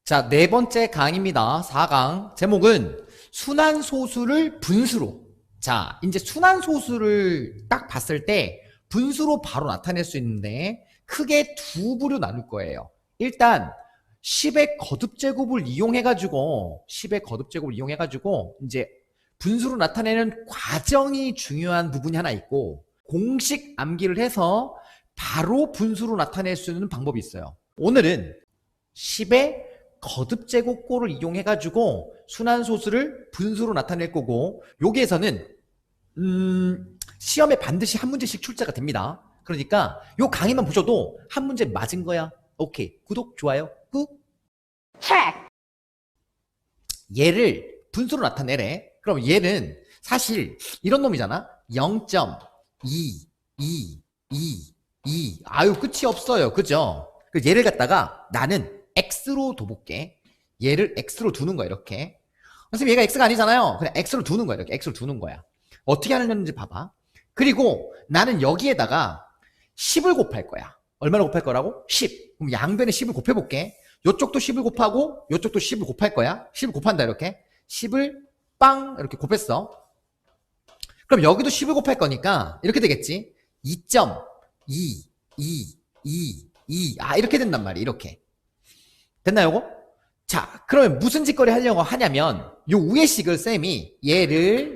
자, 네 번째 강의입니다. 4강. 제목은 순환소수를 분수로. 자, 이제 순환소수를 딱 봤을 때 분수로 바로 나타낼 수 있는데 크게 두 부류 나눌 거예요. 일단 10의 거듭제곱을 이용해가지고 이제 분수로 나타내는 과정이 중요한 부분이 하나 있고 공식 암기를 해서 바로 분수로 나타낼 수 있는 방법이 있어요. 오늘은 10의 거듭제곱꼴을 이용해가지고 순환소수를 분수로 나타낼 거고 여기에서는 시험에 반드시 한 문제씩 출제가 됩니다. 그러니까 요 강의만 보셔도 한 문제 맞은 거야. 오케이. 구독, 좋아요, 꾹. 얘를 분수로 나타내래. 그럼 얘는 사실 이런 놈이잖아. 0.2, 2, 2, 2. 아유, 끝이 없어요. 그죠? 얘를 갖다가 나는 x로 둬볼게. 얘를 x로 두는 거야, 이렇게. 선생님, 얘가 x가 아니잖아요. 그냥 x로 두는 거야, 이렇게. x로 두는 거야. 어떻게 하는 건지 봐봐. 그리고 나는 여기에다가 10을 곱할 거야. 얼마나 곱할 거라고? 10. 그럼 양변에 10을 곱해볼게. 요쪽도 10을 곱하고 요쪽도 10을 곱할 거야. 10을 곱한다, 이렇게. 10을 빵 이렇게 곱했어. 그럼 여기도 10을 곱할 거니까 이렇게 되겠지. 2.2, 2, 2, 2. 아, 이렇게 된단 말이야, 이렇게. 됐나요, 요거? 자, 그러면 무슨 짓거리 하려고 하냐면 요 위에 식을 쌤이 얘를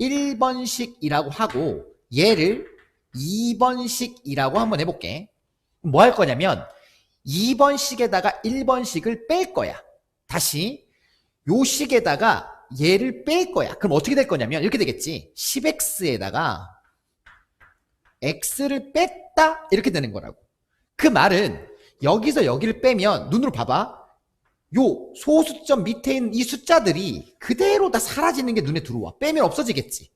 1번식이라고 하고 얘를 2번식이라고 한번 해볼게. 뭐 할 거냐면 2번식에다가 1번식을 뺄 거야. 다시 요 식에다가 얘를 뺄 거야. 그럼 어떻게 될 거냐면 이렇게 되겠지. 10x에다가 x를 뺐다 이렇게 되는 거라고. 그 말은 여기서 여기를 빼면 눈으로 봐봐. 요 소수점 밑에 있는 이 숫자들이 그대로 다 사라지는 게 눈에 들어와. 빼면 없어지겠지.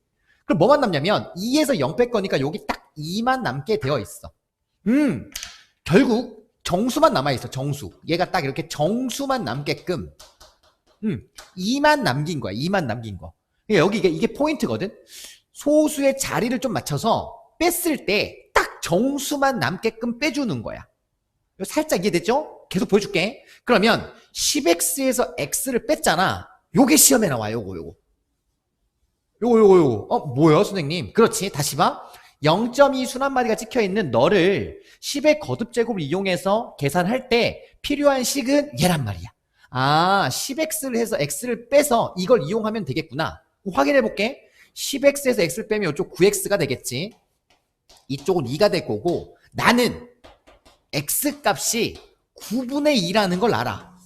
그럼 뭐만 남냐면 2에서 0 뺄 거니까 여기 딱 2만 남게 되어 있어. 결국 정수만 남아있어. 정수. 얘가 딱 이렇게 정수만 남게끔 2만 남긴 거야. 2만 남긴 거. 여기 이게 포인트거든. 소수의 자리를 좀 맞춰서 뺐을 때 딱 정수만 남게끔 빼주는 거야. 살짝 이해됐죠? 계속 보여줄게. 그러면 10x에서 x를 뺐잖아. 요게 시험에 나와. 요거. 뭐야, 선생님? 그렇지. 다시 봐. 0.2 순환마디가 찍혀있는 너를 10의 거듭제곱을 이용해서 계산할 때 필요한 식은 얘란 말이야. 아, 10x를 해서 x를 빼서 이걸 이용하면 되겠구나. 확인해볼게. 10x에서 x를 빼면 이쪽 9x가 되겠지. 이쪽은 2가 될 거고 나는 x 값이 9분의 2라는 걸 알아.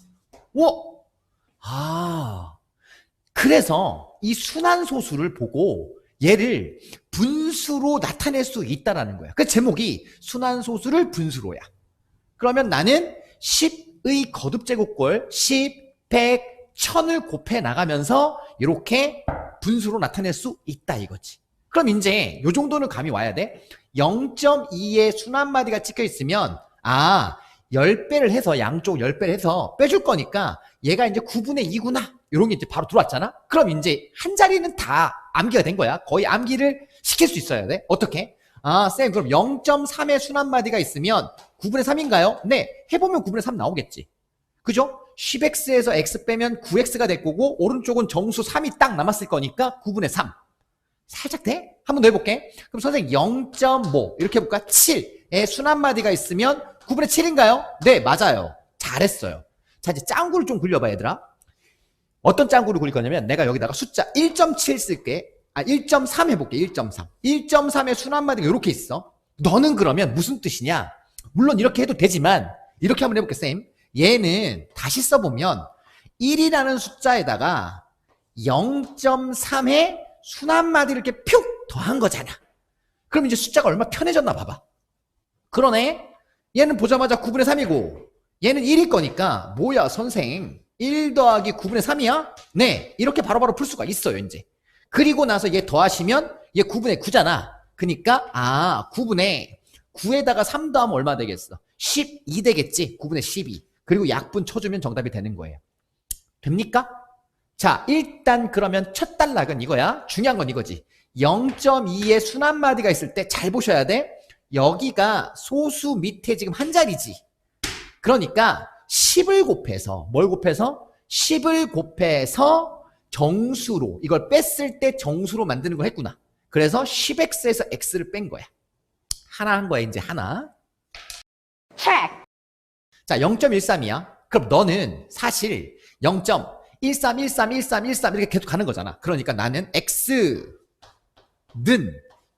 그래서 이 순환소수를 보고 얘를 분수로 나타낼 수 있다라는 거야. 그 제목이 순환소수를 분수로야. 그러면 나는 10의 거듭제곱꼴 10, 100, 1000을 곱해 나가면서 이렇게 분수로 나타낼 수 있다 이거지. 그럼 이제 요 정도는 감이 와야 돼. 0.2의 순환마디가 찍혀 있으면 10배를 해서 양쪽 10배를 해서 빼줄 거니까 얘가 이제 9분의 2구나. 이런 게 이제 바로 들어왔잖아. 그럼 이제 한 자리는 다 암기가 된 거야. 거의 암기를 시킬 수 있어야 돼. 어떻게? 쌤, 그럼 0.3의 순환마디가 있으면 9분의 3인가요? 네. 해보면 9분의 3 나오겠지. 그죠? 10x에서 x 빼면 9x가 될 거고 오른쪽은 정수 3이 딱 남았을 거니까 9분의 3. 살짝 돼? 한 번 더 해볼게. 그럼 선생님 0.5 이렇게 해볼까? 7의 순환마디가 있으면 9분의 7인가요? 네, 맞아요. 잘했어요. 자, 이제 짱구를 좀 굴려봐, 얘들아. 어떤 짱구를 굴릴 거냐면 내가 여기다가 숫자 1.7 쓸게. 1.3 해볼게. 1.3. 1.3의 순환마디가 이렇게 있어. 너는 그러면 무슨 뜻이냐? 물론 이렇게 해도 되지만 이렇게 한번 해볼게, 쌤. 얘는 다시 써보면 1이라는 숫자에다가 0.3의 순환마디를 이렇게 푹 더한 거잖아. 그럼 이제 숫자가 얼마나 편해졌나 봐봐. 그러네. 얘는 보자마자 9분의 3이고 얘는 1일 거니까 뭐야 선생 1 더하기 9분의 3이야? 네. 이렇게 바로바로 풀 수가 있어요 이제. 그리고 나서 얘 더하시면 얘 9분의 9잖아. 그러니까 9분의 9에다가 3 더하면 얼마 되겠어? 12 되겠지. 9분의 12. 그리고 약분 쳐주면 정답이 되는 거예요. 됩니까? 자, 일단 그러면 첫 단락은 이거야. 중요한 건 이거지. 0.2의 순환마디가 있을 때 잘 보셔야 돼. 여기가 소수 밑에 지금 한 자리지. 그러니까 10을 곱해서 뭘 곱해서? 10을 곱해서 정수로 이걸 뺐을 때 정수로 만드는 걸 했구나. 그래서 10x에서 x를 뺀 거야. 하나 한 거야 이제 하나. 자 0.13이야. 그럼 너는 사실 0.13131313 이렇게 계속 가는 거잖아. 그러니까 나는 x는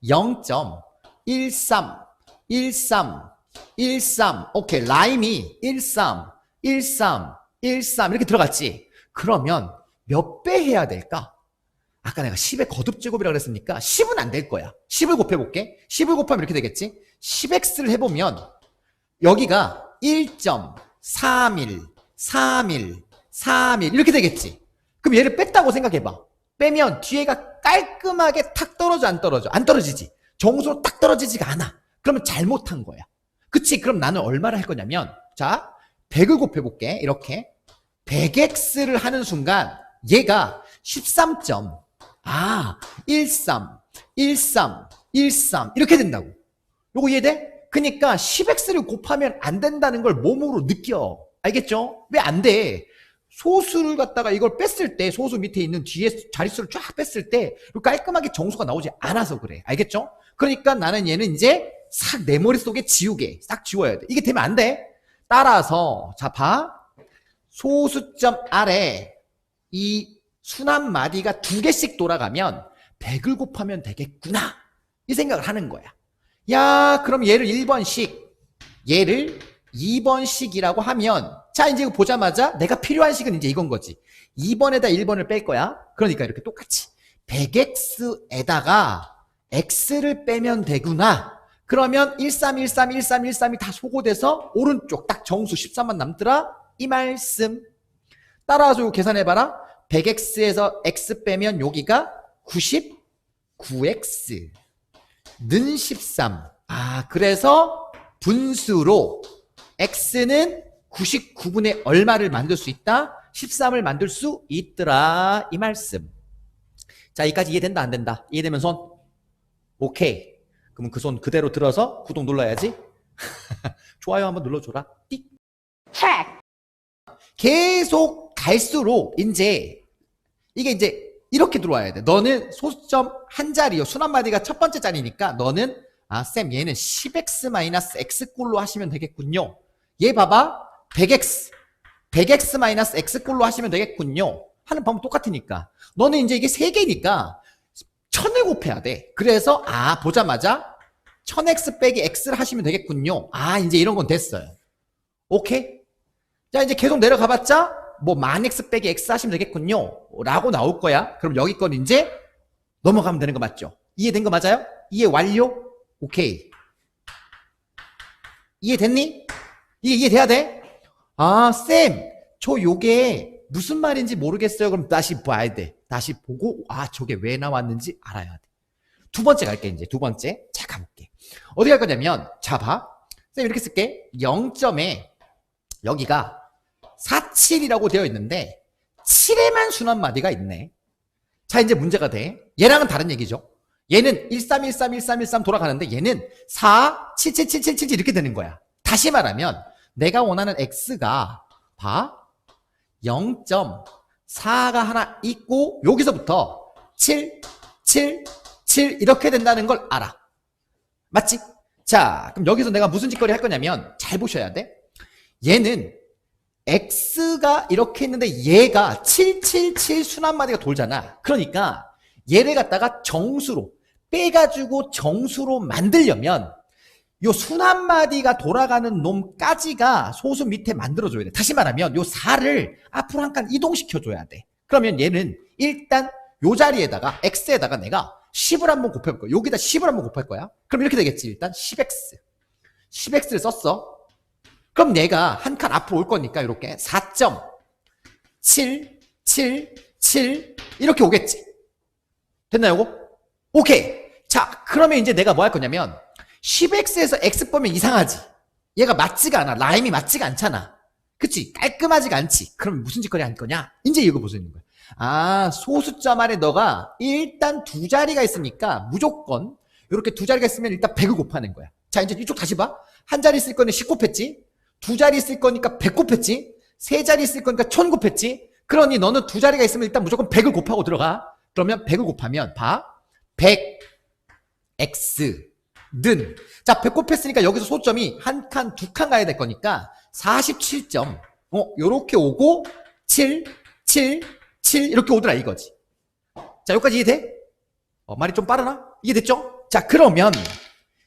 0.13 13 오케이 라임이 13 이렇게 들어갔지. 그러면 몇 배 해야 될까? 아까 내가 10의 거듭제곱이라고 그랬으니까 10은 안 될 거야. 10을 곱해볼게. 10을 곱하면 이렇게 되겠지. 10x를 해보면 여기가 1.31 이렇게 되겠지. 그럼 얘를 뺐다고 생각해봐. 빼면 뒤에가 깔끔하게 탁 떨어져 안 떨어져? 안 떨어지지. 정수로 딱 떨어지지가 않아. 그러면 잘못한 거야. 그치? 그럼 나는 얼마를 할 거냐면 자 100을 곱해볼게. 이렇게 100x를 하는 순간 얘가 13점 13 이렇게 된다고. 요거 이해돼? 그러니까 10x를 곱하면 안 된다는 걸 몸으로 느껴. 알겠죠? 왜 안 돼? 소수를 갖다가 이걸 뺐을 때 소수 밑에 있는 뒤에 자릿수를 쫙 뺐을 때 깔끔하게 정수가 나오지 않아서 그래. 알겠죠? 그러니까 나는 얘는 이제 싹 내 머릿속에 지우게 싹 지워야 돼. 이게 되면 안 돼. 따라서 자 봐. 소수점 아래 이 순환 마디가 두 개씩 돌아가면 100을 곱하면 되겠구나. 이 생각을 하는 거야. 야 그럼 얘를 1번씩 얘를 2번씩이라고 하면 자 이제 이거 보자마자 내가 필요한 식은 이제 이건 거지. 2번에다 1번을 뺄 거야. 그러니까 이렇게 똑같이 100x에다가 x를 빼면 되구나. 그러면 13131313이 다 소거돼서 오른쪽 딱 정수 13만 남더라. 이 말씀. 따라서 이거 계산해봐라. 100x에서 x 빼면 여기가 99x 는 13. 그래서 분수로 x는 99분의 얼마를 만들 수 있다? 13을 만들 수 있더라. 이 말씀. 자, 여기까지 이해된다 안 된다? 이해되면 손? 오케이. 그러면 그 손 그대로 들어서 구독 눌러야지. 좋아요 한번 눌러줘라. 띡. 계속 갈수록 이제 이게 이제 이렇게 들어와야 돼. 너는 소수점 한 자리요. 순환마디가 첫 번째 자리니까 너는 쌤 얘는 10x-x꼴로 하시면 되겠군요. 얘 봐봐. 100x-x 꼴로 하시면 되겠군요. 하는 방법 똑같으니까. 너는 이제 이게 3개니까 1000을 곱해야 돼. 그래서 보자마자 1000x 빼기 x를 하시면 되겠군요. 이제 이런 건 됐어요. 오케이? 자 이제 계속 내려가봤자 뭐 만 x 빼기 x 하시면 되겠군요. 라고 나올 거야. 그럼 여기 건 이제 넘어가면 되는 거 맞죠? 이해된 거 맞아요? 이해 완료? 오케이. 이해됐니? 이해돼야 돼? 쌤, 저 요게 무슨 말인지 모르겠어요. 그럼 다시 봐야 돼. 다시 보고, 저게 왜 나왔는지 알아야 돼. 두 번째 갈게, 이제. 두 번째. 자, 가볼게. 어디 갈 거냐면, 자, 봐. 쌤, 이렇게 쓸게. 0점에, 여기가 47이라고 되어 있는데, 7에만 순환마디가 있네. 자, 이제 문제가 돼. 얘랑은 다른 얘기죠. 얘는 13131313 돌아가는데, 얘는 4, 7, 7, 7, 7, 7 이렇게 되는 거야. 다시 말하면, 내가 원하는 x가, 봐. 0.4가 하나 있고 여기서부터 7, 7, 7 이렇게 된다는 걸 알아. 맞지? 자, 그럼 여기서 내가 무슨 짓거리 할 거냐면 잘 보셔야 돼. 얘는 x가 이렇게 있는데 얘가 777 순환마디가 돌잖아. 그러니까 얘를 갖다가 정수로 빼가지고 정수로 만들려면 요 순환마디가 돌아가는 놈까지가 소수 밑에 만들어줘야 돼. 다시 말하면 요 4를 앞으로 한 칸 이동시켜줘야 돼. 그러면 얘는 일단 요 자리에다가 x에다가 내가 10을 한번 곱해볼 거야. 여기다 10을 한번 곱할 거야. 그럼 이렇게 되겠지. 일단 10x를 썼어. 그럼 얘가 한 칸 앞으로 올 거니까 이렇게 4.777 이렇게 오겠지. 됐나요, 이거? 오케이. 자, 그러면 이제 내가 뭐 할 거냐면 10x에서 x 빼면 이상하지. 얘가 맞지가 않아. 라임이 맞지가 않잖아. 그치? 깔끔하지가 않지. 그럼 무슨 짓거리 할 거냐? 이제 이거 보시는 거야. 소수점 안에 너가 일단 두 자리가 있으니까 무조건 이렇게 두 자리가 있으면 일단 100을 곱하는 거야. 자, 이제 이쪽 다시 봐. 한 자리 쓸 거는 10 곱했지? 두 자리 쓸 거니까 100 곱했지? 세 자리 쓸 거니까 1000 곱했지? 그러니 너는 두 자리가 있으면 일단 무조건 100을 곱하고 들어가. 그러면 100을 곱하면 봐. 100x는 자, 100 곱했으니까 여기서 소점이 한 칸, 두 칸 가야 될 거니까 47점. 요렇게 오고 7, 7, 7 이렇게 오더라 이거지. 자, 여기까지 이해돼? 말이 좀 빠르나? 이해됐죠? 자, 그러면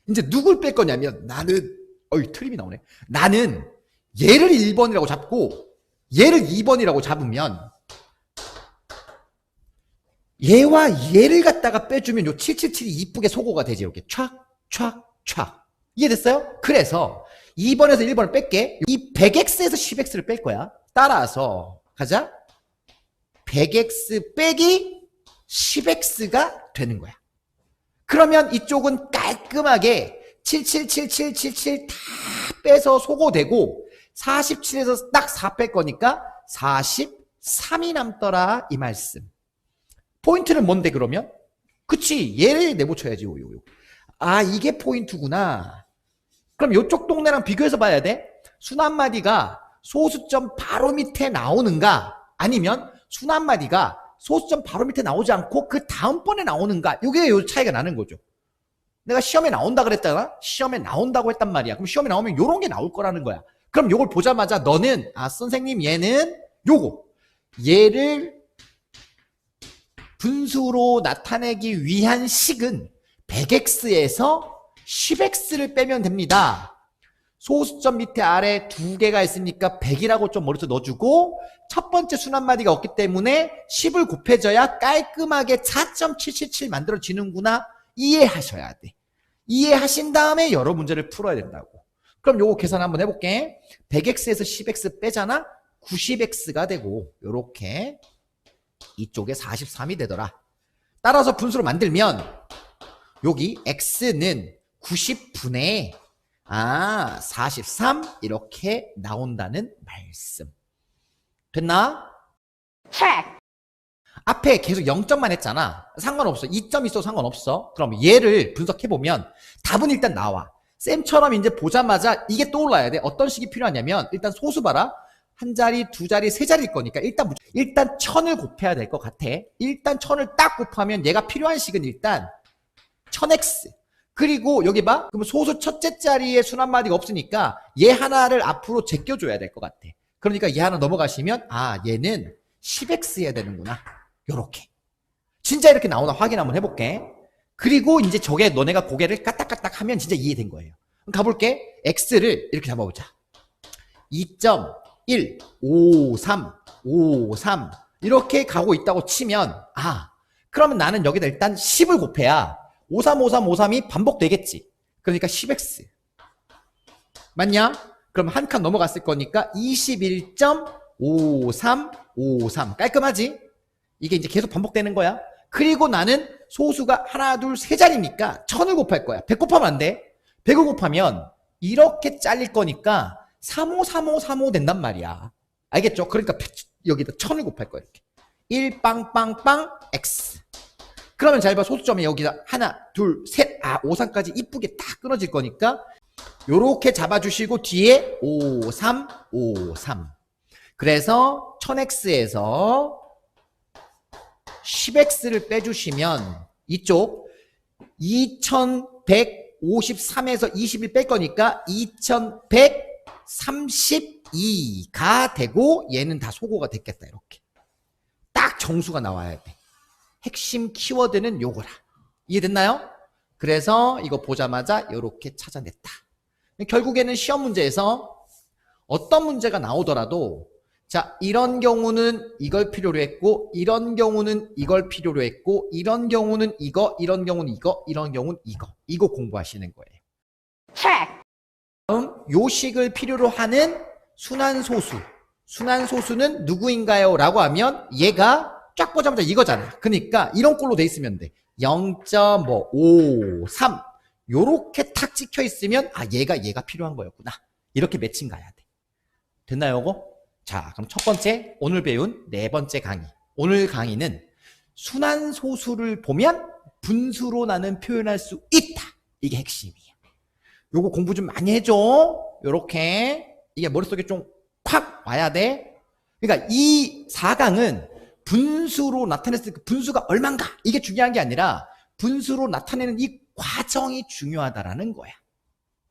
이제 누굴 뺄 거냐면 나는 트림이 나오네. 나는 얘를 1번이라고 잡고 얘를 2번이라고 잡으면 얘와 얘를 갖다가 빼주면 요 777이 이쁘게 소거가 되지. 이렇게 촥촥촥 이해됐어요? 그래서 2번에서 1번을 뺄게. 이 100x에서 10x를 뺄 거야. 따라서 가자. 100x 빼기 10x가 되는 거야. 그러면 이쪽은 깔끔하게 777777 다 빼서 소거되고 47에서 딱 4 뺄 거니까 43이 남더라 이 말씀. 포인트는 뭔데 그러면? 그치, 얘를 내붙여야지. 이게 포인트구나. 그럼 이쪽 동네랑 비교해서 봐야 돼. 순 한마디가 소수점 바로 밑에 나오는가, 아니면 순 한마디가 소수점 바로 밑에 나오지 않고 그 다음번에 나오는가. 이게 요 차이가 나는 거죠. 내가 시험에 나온다 그랬잖아. 시험에 나온다고 했단 말이야. 그럼 시험에 나오면 요런 게 나올 거라는 거야. 그럼 요걸 보자마자 너는 선생님 얘는 얘를 분수로 나타내기 위한 식은 100x에서 10x를 빼면 됩니다. 소수점 밑에 아래 두 개가 있으니까 100이라고 좀 머릿속에 넣어주고, 첫 번째 순 한마디가 없기 때문에 10을 곱해줘야 깔끔하게 4.777 만들어지는구나 이해하셔야 돼. 이해하신 다음에 여러 문제를 풀어야 된다고. 그럼 요거 계산 한번 해볼게. 100x에서 10x 빼잖아. 90x가 되고 요렇게 이쪽에 43이 되더라. 따라서 분수로 만들면 여기 x는 90분의 43 이렇게 나온다는 말씀. 됐나? check. 앞에 계속 0점만 했잖아. 상관없어. 2점 있어도 상관없어. 그럼 얘를 분석해보면 답은 일단 나와. 쌤처럼 이제 보자마자 이게 떠올라야 돼. 어떤 식이 필요하냐면 일단 소수 봐라. 한 자리, 두 자리, 세 자리일 거니까 일단 1000을 곱해야 될 것 같아. 일단 1000을 딱 곱하면 얘가 필요한 식은 일단 1000x. 그리고 여기 봐. 그럼 소수 첫째 자리에 순 한마디가 없으니까 얘 하나를 앞으로 제껴줘야 될 것 같아. 그러니까 얘 하나 넘어가시면 얘는 10x 해야 되는구나. 요렇게. 진짜 이렇게 나오나 확인 한번 해볼게. 그리고 이제 저게 너네가 고개를 까딱까딱 하면 진짜 이해된 거예요. 그럼 가볼게. x를 이렇게 잡아보자. 2.15353 이렇게 가고 있다고 치면 그러면 나는 여기다 일단 10을 곱해야 535353이 반복되겠지. 그러니까 10x 맞냐? 그럼 한 칸 넘어갔을 거니까 21.5353 깔끔하지? 이게 이제 계속 반복되는 거야. 그리고 나는 소수가 하나 둘 세 자리니까 1000을 곱할 거야. 100 곱하면 안 돼. 100을 곱하면 이렇게 잘릴 거니까 353535 된단 말이야. 알겠죠? 그러니까 여기다 1000을 곱할 거야. 이렇게 1 빵빵빵 x. 그러면 잘 봐. 소수점이 여기다 하나 둘 셋 53까지 이쁘게 딱 끊어질 거니까 요렇게 잡아주시고 뒤에 5353. 그래서 1000x에서 10x를 빼주시면 이쪽 2153에서 20을 뺄 거니까 2132가 되고 얘는 다 소거가 됐겠다. 이렇게 딱 정수가 나와야 돼. 핵심 키워드는 요거라. 이해됐나요? 그래서 이거 보자마자 이렇게 찾아냈다. 결국에는 시험 문제에서 어떤 문제가 나오더라도 자, 이런 경우는 이걸 필요로 했고, 이런 경우는 이걸 필요로 했고, 이런 경우는 이거, 이런 경우는 이거, 이런 경우는 이거 공부하시는 거예요. check. 다음 요식을 필요로 하는 순환소수. 순환소수는 누구인가요? 라고 하면 얘가 쫙 보자마자 이거잖아. 그러니까 이런 꼴로 돼 있으면 돼. 0.53 요렇게 탁 찍혀 있으면 얘가 필요한 거였구나. 이렇게 매칭 가야 돼. 됐나요, 이거? 자, 그럼 첫 번째 오늘 배운 네 번째 강의. 오늘 강의는 순환소수를 보면 분수로 나는 표현할 수 있다. 이게 핵심이에요. 요거 공부 좀 많이 해줘. 요렇게. 이게 머릿속에 좀 콱 와야 돼. 그러니까 이 4강은 분수로 나타냈을 때 그 분수가 얼만가 이게 중요한 게 아니라 분수로 나타내는 이 과정이 중요하다라는 거야.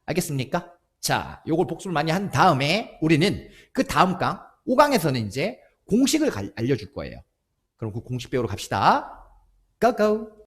알겠습니까? 자, 요걸 복습을 많이 한 다음에 우리는 그 다음 강 5강에서는 이제 공식을 알려줄 거예요. 그럼 그 공식 배우러 갑시다. 고고!